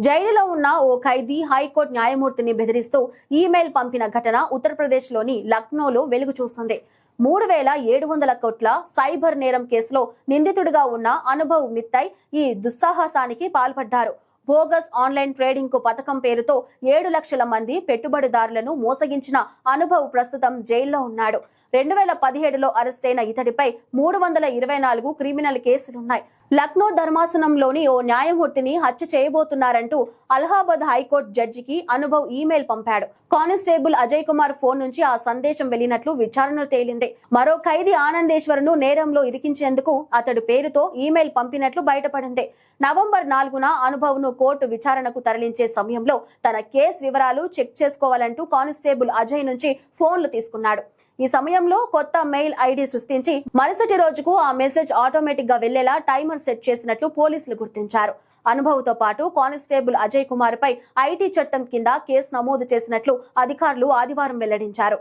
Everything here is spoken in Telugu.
జైలులో ఉన్న ఓ ఖైదీ హైకోర్టు న్యాయమూర్తిని బెదిరిస్తూ ఈమెయిల్ పంపిన ఘటన ఉత్తరప్రదేశ్లోని లక్నోలో వెలుగు చూసింది. 3700 కోట్ల సైబర్ నేరం కేసులో నిందితుడిగా ఉన్న అనుభవ్ మిత్తయ్ ఈ దుస్సాహసానికి పాల్పడ్డారు. బోగస్ ఆన్లైన్ ట్రేడింగ్ కు పథకం పేరుతో 7 లక్షల మంది పెట్టుబడిదారులను మోసగించిన అనుభవ్ ప్రస్తుతం జైల్లో ఉన్నాడు. 2017లో అరెస్టైన ఇతడిపై 324 క్రిమినల్ కేసులున్నాయి. లక్నో ధర్మాసనంలోని ఓ న్యాయమూర్తిని హత్య చేయబోతున్నారంటూ అలహాబాద్ హైకోర్టు జడ్జికి అనుభవ్ ఈమెయిల్ పంపాడు. కానిస్టేబుల్ అజయ్ కుమార్ ఫోన్ నుంచి ఆ సందేశం వెళ్లినట్లు విచారణలో తేలింది. మరో ఖైదీ ఆనందేశ్వర్ను నేరంలో ఇరికించేందుకు అతడు పేరుతో ఈమెయిల్ పంపినట్లు బయటపడింది. నవంబర్ 4న అనుభవ్ను కోర్టు విచారణకు తరలించే సమయంలో తన కేసు వివరాలు చెక్ చేసుకోవాలంటూ కానిస్టేబుల్ అజయ్ నుంచి ఫోన్లు తీసుకున్నాడు. ఈ సమయంలో కొత్త మెయిల్ ఐడి సృష్టించి మరుసటి రోజుకు ఆ మెసేజ్ ఆటోమేటిక్ గా వెళ్లేలా టైమర్ సెట్ చేసినట్లు పోలీసులు గుర్తించారు. అనుభవ్తో పాటు కానిస్టేబుల్ అజయ్ కుమార్ పై ఐటీ చట్టం కింద కేసు నమోదు చేసినట్లు అధికారులు ఆదివారం వెల్లడించారు.